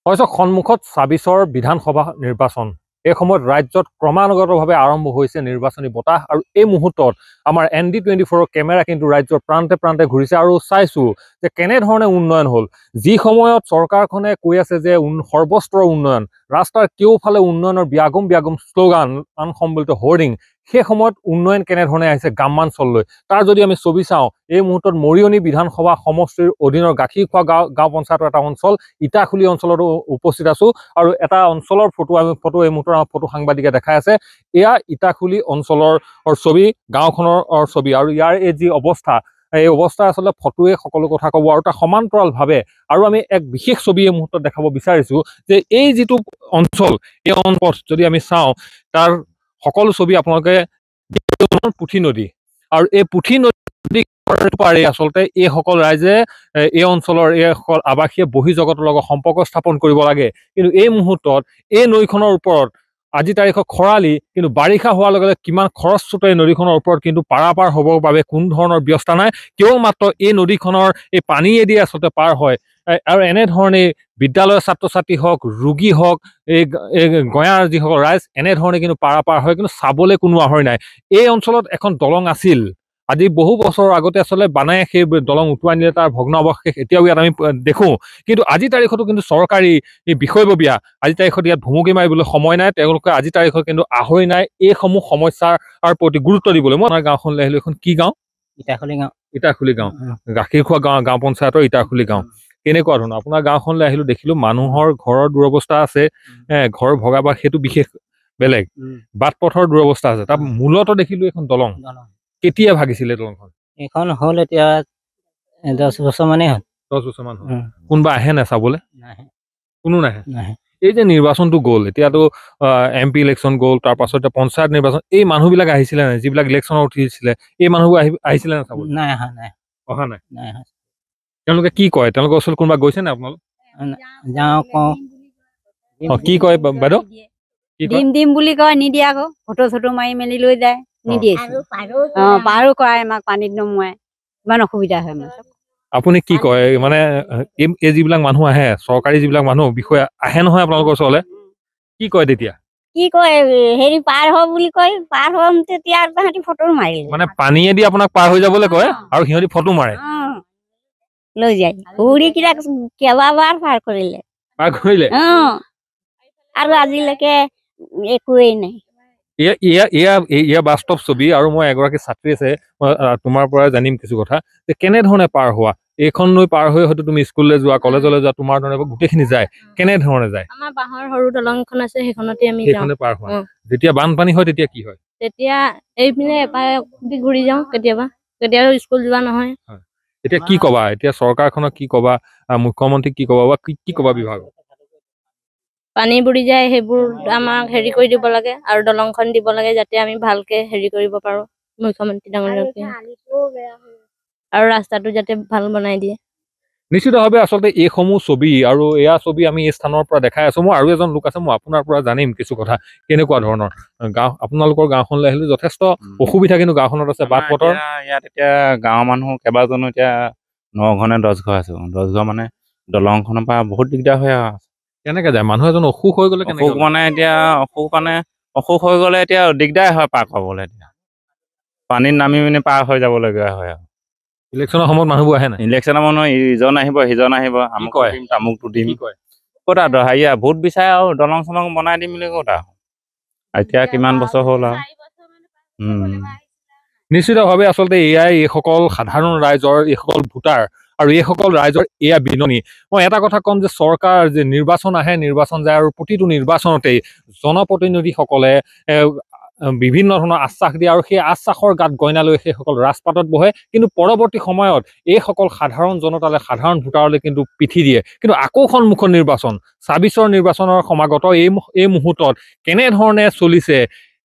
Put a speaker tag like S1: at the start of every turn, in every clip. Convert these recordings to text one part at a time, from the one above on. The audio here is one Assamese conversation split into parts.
S1: অৱশ্য সন্মুখত ২৬ৰ বিধানসভা নিৰ্বাচন। এই সময়ত ৰাজ্যত ক্ৰমানুগতভাৱে আৰম্ভ হৈছে নিৰ্বাচনী বতাহ আৰু এই মুহূৰ্তত আমাৰ ND24ৰ কেমেৰা কিন্তু ৰাজ্যৰ প্ৰান্তে প্ৰান্তে ঘূৰিছে আৰু চাইছো যে কেনেধৰণে উন্নয়ন হ'ল। যি সময়ত চৰকাৰখনে কৈ আছে যে সৰ্বস্তৰ উন্নয়ন, ৰাস্তাৰ কেওফালে উন্নয়নৰ ব্যাগম শ্লোগান সম্বলিত হোৰ্ডিং, সেই সময়ত উন্নয়ন কেনেধৰণে আহিছে গ্ৰামাঞ্চললৈ তাৰ যদি আমি ছবি চাওঁ, এই মুহূৰ্তত মৰিয়নি বিধানসভা সমষ্টিৰ অধীনৰ গাখীৰখোৱা গাঁও পঞ্চায়তৰ এটা অঞ্চল ইটাখুলি অঞ্চলতো উপস্থিত আছো আৰু এটা অঞ্চলৰ ফটো এই মুহূৰ্তৰ ফটো সাংবাদিকে দেখাই আছে। এয়া ইটাখুলি অঞ্চলৰ ছবি, গাঁওখনৰ ছবি আৰু ইয়াৰ এই যি অৱস্থা, এই অৱস্থা আচলতে ফটোৱে সকলো কথা ক'ব। আৰু তাৰ সমান্তৰালভাৱে আৰু আমি এক বিশেষ ছবি এই মুহূৰ্তত দেখাব বিচাৰিছো যে এই যিটো অঞ্চল, এই অঞ্চল যদি আমি চাওঁ তাৰ সকলো ছবি আপোনালোকে পুঠি নদী আৰু এই পুঠি নদী পাৰে আচলতে এইসকল ৰাইজে এই অঞ্চলৰ এইসকল আৱাসীয়ে বহিৰ্জগতৰ লগত সম্পৰ্ক স্থাপন কৰিব লাগে। কিন্তু এই মুহূৰ্তত এই নৈখনৰ ওপৰত আজি তাৰিখত খৰালি, কিন্তু বাৰিষা হোৱাৰ লগে লগে কিমান খৰস্ৰোতা এই নদীখনৰ ওপৰত কিন্তু পাৰাপাৰ হ'বৰ বাবে কোনো ধৰণৰ ব্যৱস্থা নাই। কেৱল মাত্ৰ এই নদীখনৰ এই পানীয়েদি আচলতে পাৰ হয় আৰু এনেধৰণে বিদ্যালয়ৰ ছাত্ৰ ছাত্ৰী হওক, ৰোগী হওক, এই গঞাৰ যিসকল ৰাইজ এনেধৰণে কিন্তু পাৰাপাৰ হয়, কিন্তু চাবলৈ কোনো আহৰি নাই। এই অঞ্চলত এখন দলং আছিল, আজি বহু বছৰৰ আগতে আচলতে বানাই সেই দলং উটুৱাই নিলে, তাৰ ভগ্নাৱশেষ এতিয়াও ইয়াত আমি দেখোঁ। কিন্তু আজি তাৰিখতো কিন্তু চৰকাৰী বিষয়ববীয়া আজি তাৰিখত ইয়াত ভুমুকি মাৰিবলৈ সময় নাই, তেওঁলোকে আজি তাৰিখত কিন্তু আহৰি নাই এইসমূহ সমস্যাৰ প্ৰতি গুৰুত্ব দিবলৈ। মই আমাৰ গাঁওখনলৈ আহিলোঁ। এখন কি গাঁও?
S2: ইটাখুলি গাঁও।
S1: ইটাখুলি গাঁও, গাখীৰখোৱা গাঁও পঞ্চায়তৰ ইটাখুলি গাঁও। কেনেকুৱা ধৰণৰ আপোনাৰ গাঁওখনলৈ আহিলোঁ, দেখিলোঁ মানুহৰ ঘৰৰ দুৰৱস্থা আছে, ঘৰ ভগা বা সেইটো বিশেষ বেলেগ, বাট পথৰ দুৰৱস্থা আছে, তাৰ মূলতো দেখিলোঁ এখন দলং। কেতিয়া ভাগিছিলে দলংখন?
S2: এইখন হ'ল এতিয়া 10 বছৰ মানেই হ'ল।
S1: 10 বছৰমান হ'ল। কোনোবা আহে নে চাবলৈ?
S2: নাহে,
S1: কোনো নাহে।
S2: নাহে।
S1: এই যে নিৰ্বাচনটো গ'ল, এতিয়াতো MP ইলেকশ্যন গ'ল, তাৰ পাছত পঞ্চায়ত নিৰ্বাচন, এই মানুহবিলাক আহিছিলে নাই? যিবিলাক ইলেকশ্যনত উঠিছিলে এই মানুহবোৰ আহিছিলে নে চাবলৈ?
S2: নাই অহা, নাই
S1: অহা নাই।
S2: নাই অহা।
S1: তেওঁলোকে কি কয়? তেওঁলোকৰ ওচৰত কোনোবা গৈছে নে আপোনালোক?
S2: যাওঁ কওঁ।
S1: কি কয় বাইদেউ?
S3: দিম বুলি কয়, নিদিয়ে আকৌ। ফটো চটো মাৰি মেলি লৈ যায়, নিদিয়ে। পাৰো কৰাই আমাক পানীত নমুৱাই, ইমান অসুবিধা হয় আমাৰ।
S1: আপুনি কি কয় মানে এই যিবিলাক মানুহ আহে, চৰকাৰী যিবিলাক মানুহ বিষয়া আহে নহয় আপোনালোকৰ ওচৰলৈ, কি কয় তেতিয়া?
S3: কি কয়, হেৰি পাৰ হ বুলি কয়, পাৰ হম তেতিয়া তাহাঁতি ফটো মাৰিলে।
S1: মানে পানীয়েদি আপোনাক পাৰ হৈ যাবলৈ কয় আৰু সিহঁতি ফটো মাৰে,
S3: লৈ যায়। ঘূৰি কিটা কেইবাবাৰ পাৰ কৰিলে।
S1: পাৰ কৰিলে?
S3: আৰু আজিলৈকে একোৱেই নাই।
S1: এয়া বাস্তৱ ছবি। আৰু মই এগৰাকী ছাত্ৰী আছে, মই তোমাৰ পৰা জানিম কিছু কথা যে কেনেধৰণে পাৰ হোৱা। এইখন নৈ পাৰ হৈ হয়তো তুমি স্কুললৈ যোৱা, কলেজলৈ যোৱা, তোমাৰ ধৰণে গোটেইখিনি যায়, কেনেধৰণে যায়?
S4: আমাৰ বাঁহৰ সৰু দলংখন আছে, সেইখনতে আমি যাওঁ।
S1: পাৰ হোৱা। যেতিয়া বানপানী হয় তেতিয়া কি হয়?
S4: তেতিয়া এইপিনে এপাৰে ঘূৰি যাওঁ, কেতিয়াবা স্কুল যোৱা নহয়।
S1: এতিয়া কি কবা? এতিয়া চৰকাৰখনক কি কবা? মুখ্যমন্ত্ৰীক কি কবা বা কি কবা বিভাগক?
S4: পানী বুৰি যায়, সেইবোৰ আমাক হেৰি কৰি দিব লাগে আৰু দলংখন দিব লাগে, যাতে আমি ভালকে হেৰি কৰিব পাৰো। মুখ্যমন্ত্ৰী ডাঙৰীয়াকে আৰু ৰাস্তাটো যাতে ভাল বনাই দিয়ে।
S1: নিশ্চিতভাৱে আচলতে এইসমূহ ছবি আৰু এয়া ছবি আমি এই স্থানৰ পৰা দেখাই আছো। মই আৰু এজন লোক আছে, মই আপোনাৰ পৰা জানিম কিছু কথা। কেনেকুৱা ধৰণৰ গাঁও আপোনালোকৰ গাঁওখনলৈ আহিলে? যথেষ্ট অসুবিধা কিন্তু গাঁওখনত আছে, বাট পথৰ।
S5: ইয়াত এতিয়া গাঁৱৰ মানুহ কেইবাজনো এতিয়া 9 ঘৰ নে 10 ঘৰ আছে। 10 ঘৰ মানে দলংখনৰ পৰা বহুত দিগদাৰ হয় আৰু।
S1: কেনেকে যায়? মানুহ এজন অসুখ হৈ গ'লে কেনেকে?
S5: অসুখ মানে এতিয়া অসুখ হৈ গ'লে এতিয়া দিগদাৰ হয় পাৰ কৰিবলৈ। এতিয়া পানীত নামি পিনে পাৰ হৈ যাবলগীয়া হয় আৰু।
S1: ইলেকশ্যনৰ সময়ত মানুহবোৰ আহে নাই?
S5: ইলেকশ্যনৰ মানুহ ইজন আহিব, সিজন আহিব, আমুকটো দিম তামুকটো দিম। ক'ত আৰু হেৰিয়া ভোট বিচাৰে আৰু দলং চলং বনাই দিম বুলি ক'ত আৰু। এতিয়া কিমান বছৰ হ'ল আৰু।
S1: নিশ্চিতভাৱে আচলতে এয়াই এইসকল সাধাৰণ ৰাইজৰ, এইসকল ভোটাৰ আৰু এইসকল ৰাইজৰ এয়া বিননি। মই এটা কথা ক'ম যে চৰকাৰ যে নিৰ্বাচন আহে, নিৰ্বাচন যায় আৰু প্ৰতিটো নিৰ্বাচনতেই জনপ্ৰতিনিধিসকলে বিভিন্ন ধৰণৰ আশ্বাস দিয়ে আৰু সেই আশ্বাসৰ গাত গইনা লৈ সেইসকল ৰাজপাতত বহে। কিন্তু পৰৱৰ্তী সময়ত এইসকল সাধাৰণ জনতালৈ, সাধাৰণ ভোটাৰলৈ কিন্তু পিঠি দিয়ে। কিন্তু আকৌ সন্মুখৰ নিৰ্বাচন, ২৬ৰ নিৰ্বাচনৰ সমাগত এই মুহূৰ্তত কেনেধৰণে চলিছে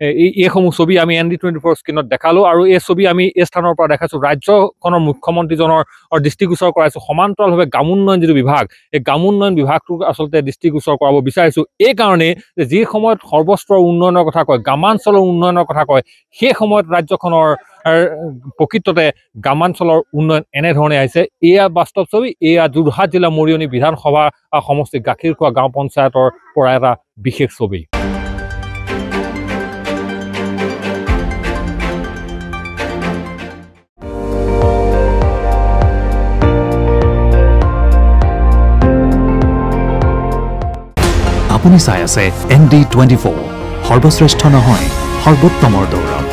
S1: এইসমূহ ছবি আমি ND24 স্ক্ৰীণত দেখালো আৰু এই ছবি আমি এই স্থানৰ পৰা দেখাইছো ৰাজ্যখনৰ মুখ্যমন্ত্ৰীজনৰ দৃষ্টিগোচৰ কৰাইছো সমান্তৰালভাৱে গ্ৰামোন্নয়ন যিটো বিভাগ এই গ্ৰামোন্নয়ন বিভাগটোক আচলতে দৃষ্টিগোচৰ কৰাব বিচাৰিছো এই কাৰণে যে যি সময়ত সৰ্বস্তৰ উন্নয়নৰ কথা কয় গ্ৰামাঞ্চলৰ উন্নয়নৰ কথা কয় সেই সময়ত ৰাজ্যখনৰ প্ৰকৃততে গ্ৰামাঞ্চলৰ উন্নয়ন এনেধৰণে আহিছে এয়া বাস্তৱ ছবি এয়া যোৰহাট জিলা মৰিয়নি বিধানসভা সমষ্টি গাখীৰখোৱা গাঁও পঞ্চায়তৰ পৰা এটা বিশেষ ছবি
S6: আপুনি চাই আছে ND24 সৰ্বশ্ৰেষ্ঠ নহয় সৰ্বোত্তমৰ দৌৰ